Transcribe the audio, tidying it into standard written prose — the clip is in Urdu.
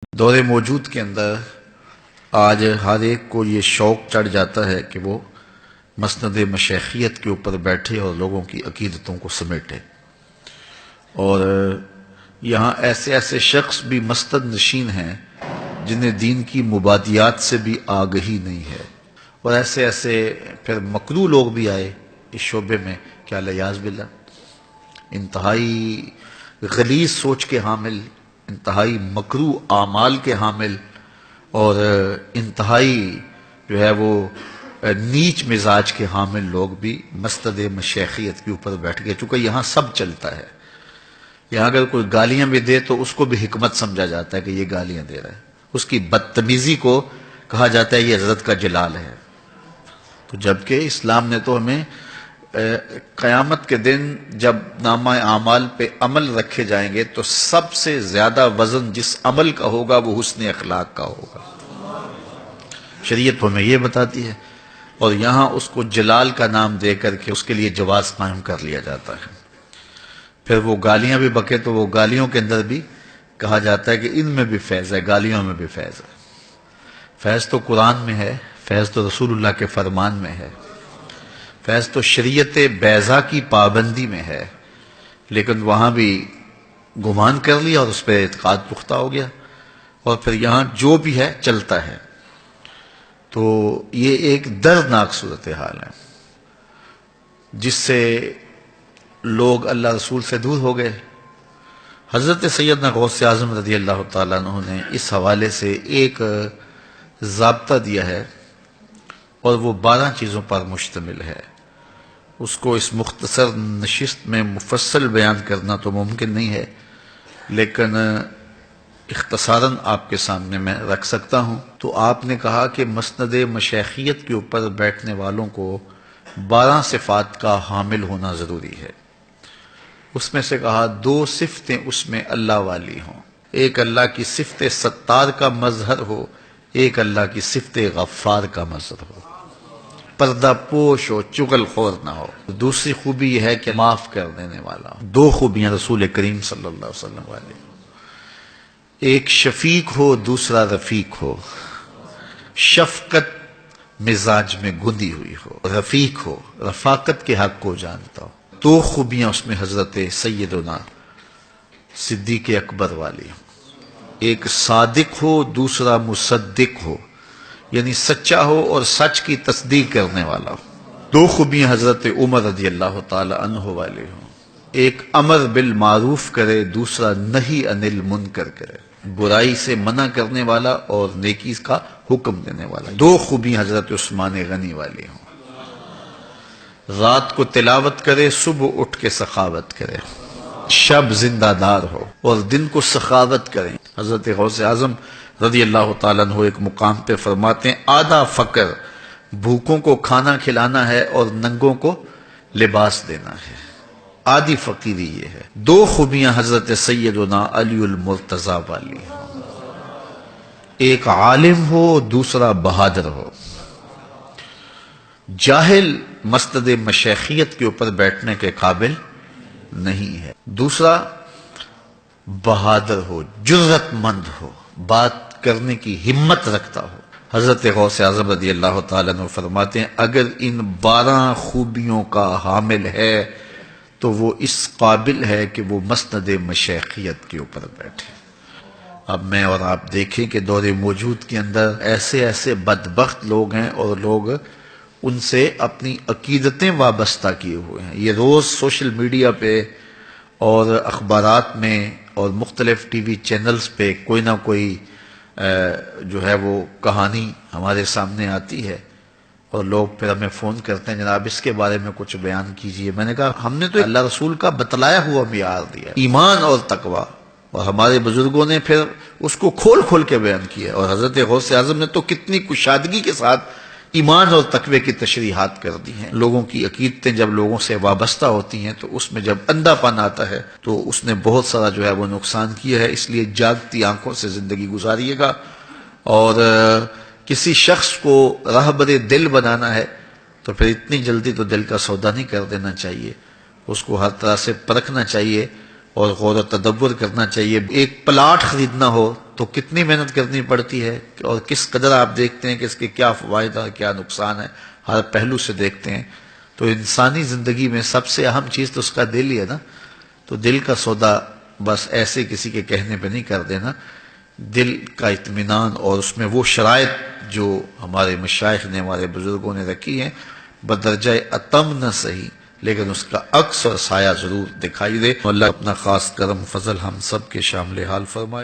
دور موجود کے اندر آج ہر ایک کو یہ شوق چڑھ جاتا ہے کہ وہ مسند مشیخیت کے اوپر بیٹھے اور لوگوں کی عقیدتوں کو سمیٹے، اور یہاں ایسے ایسے شخص بھی مسند نشین ہیں جنہیں دین کی مبادیات سے بھی آگہی نہیں ہے، اور ایسے ایسے پھر مکروہ لوگ بھی آئے اس شعبے میں کہ الیاذ باللہ انتہائی غلیظ سوچ کے حامل، انتہائی مکروہ اعمال کے حامل، اور انتہائی جو ہے وہ نیچ مزاج کے حامل لوگ بھی مسند مشیخیت کے اوپر بیٹھ گئے۔ چونکہ یہاں سب چلتا ہے، یہاں اگر کوئی گالیاں بھی دے تو اس کو بھی حکمت سمجھا جاتا ہے کہ یہ گالیاں دے رہا ہے، اس کی بدتمیزی کو کہا جاتا ہے یہ حضرت کا جلال ہے۔ تو جبکہ اسلام نے تو ہمیں قیامت کے دن جب نامہ اعمال پہ عمل رکھے جائیں گے تو سب سے زیادہ وزن جس عمل کا ہوگا وہ حسن اخلاق کا ہوگا، شریعت ہمیں یہ بتاتی ہے، اور یہاں اس کو جلال کا نام دے کر کے اس کے لیے جواز قائم کر لیا جاتا ہے۔ پھر وہ گالیاں بھی بکے تو وہ گالیوں کے اندر بھی کہا جاتا ہے کہ ان میں بھی فیض ہے، گالیوں میں بھی فیض ہے۔ فیض تو قرآن میں ہے، فیض تو رسول اللہ کے فرمان میں ہے، فیض تو شریعت بیضا کی پابندی میں ہے، لیکن وہاں بھی گمان کر لیا اور اس پہ اعتقاد پختہ ہو گیا، اور پھر یہاں جو بھی ہے چلتا ہے۔ تو یہ ایک دردناک صورتحال ہے جس سے لوگ اللہ رسول سے دور ہو گئے۔ حضرت سیدنا غوث اعظم رضی اللہ تعالیٰ عنہ نے اس حوالے سے ایک ضابطہ دیا ہے، اور وہ 12 چیزوں پر مشتمل ہے۔ اس کو اس مختصر نشست میں مفصل بیان کرنا تو ممکن نہیں ہے، لیکن اختصاراً آپ کے سامنے میں رکھ سکتا ہوں۔ تو آپ نے کہا کہ مسند مشیخیت کے اوپر بیٹھنے والوں کو 12 صفات کا حامل ہونا ضروری ہے۔ اس میں سے کہا 2 صفتیں اس میں اللہ والی ہوں، ایک اللہ کی صفت ستار کا مظہر ہو، ایک اللہ کی صفت غفار کا مظہر ہو، پردہ پوش ہو، چغل خور نہ ہو۔ دوسری خوبی یہ ہے کہ معاف کر دینے والا ہو۔ 2 خوبیاں رسول کریم صلی اللہ علیہ وسلم والی، ایک شفیق ہو، دوسرا رفیق ہو، شفقت مزاج میں گندی ہوئی ہو، رفیق ہو، رفاقت کے حق کو جانتا ہو۔ 2 خوبیاں اس میں حضرت سیدنا صدیق اکبر والی ہوں، ایک صادق ہو، دوسرا مصدق ہو، یعنی سچا ہو اور سچ کی تصدیق کرنے والا ہو۔ 2 خوبیاں حضرت عمر رضی اللہ تعالی عنہ والے ہوں، ایک امر بالمعروف کرے، دوسرا نہی عن المنکر کرے، برائی سے منع کرنے والا اور نیکی کا حکم دینے والا۔ 2 خوبیاں حضرت عثمان غنی والی ہوں، رات کو تلاوت کرے، صبح اٹھ کے سخاوت کرے، شب زندہ دار ہو اور دن کو سخاوت کریں۔ حضرت غوث اعظم رضی اللہ تعالیٰ عنہ ایک مقام پہ فرماتے ہیں آدھا فقر بھوکوں کو کھانا کھلانا ہے اور ننگوں کو لباس دینا ہے، آدھی فقیری یہ ہے۔ 2 خوبیاں حضرت سیدنا علی المرتضی والی ہیں، ایک عالم ہو، دوسرا بہادر ہو۔ جاہل مسند مشیخیت کے اوپر بیٹھنے کے قابل نہیں ہے۔ دوسرا بہادر ہو، جرأت مند ہو، بات کرنے کی ہمت رکھتا ہو۔ حضرت غوث اعظم رضی اللہ تعالیٰ عنہ فرماتے ہیں اگر ان 12 خوبیوں کا حامل ہے تو وہ اس قابل ہے کہ وہ مسند مشیخیت کے اوپر بیٹھے۔ اب میں اور آپ دیکھیں کہ دور موجود کے اندر ایسے ایسے بدبخت لوگ ہیں، اور لوگ ان سے اپنی عقیدتیں وابستہ کیے ہوئے ہیں۔ یہ روز سوشل میڈیا پہ اور اخبارات میں اور مختلف ٹی وی چینلز پہ کوئی نہ کوئی جو ہے وہ کہانی ہمارے سامنے آتی ہے، اور لوگ پھر ہمیں فون کرتے ہیں جناب اس کے بارے میں کچھ بیان کیجئے۔ میں نے کہا ہم نے تو اللہ رسول کا بتلایا ہوا معیار دیا، ایمان اور تقوی، اور ہمارے بزرگوں نے پھر اس کو کھول کھول کے بیان کیا، اور حضرت غوث اعظم نے تو کتنی کشادگی کے ساتھ ایمان اور تقوی کی تشریحات کر دی ہیں۔ لوگوں کی عقیدتیں جب لوگوں سے وابستہ ہوتی ہیں تو اس میں جب اندھا پن آتا ہے تو اس نے بہت سارا جو ہے وہ نقصان کیا ہے۔ اس لیے جاگتی آنکھوں سے زندگی گزاریے گا، اور کسی شخص کو رہبر دل بنانا ہے تو پھر اتنی جلدی تو دل کا سودا نہیں کر دینا چاہیے، اس کو ہر طرح سے پرکھنا چاہیے اور غور و تدبر کرنا چاہیے۔ ایک پلاٹ خریدنا ہو تو کتنی محنت کرنی پڑتی ہے اور کس قدر آپ دیکھتے ہیں کہ اس کے کیا فوائد اور کیا نقصان ہے، ہر پہلو سے دیکھتے ہیں. تو انسانی زندگی میں سب سے اہم چیز تو اس کا دل ہی ہے نا. تو دل کا سودا بس ایسے کسی کے کہنے پہ نہیں کر دینا. دل کا اطمینان اور اس میں وہ شرائط جو ہمارے مشائخ نے، ہمارے بزرگوں نے رکھی ہیں، بدرجہ اتم نہ صحیح لیکن اس کا عکس اور سایہ ضرور دکھائی دے. اللہ اپنا خاص کرم فضل ہم سب کے شامل حال فرمائے.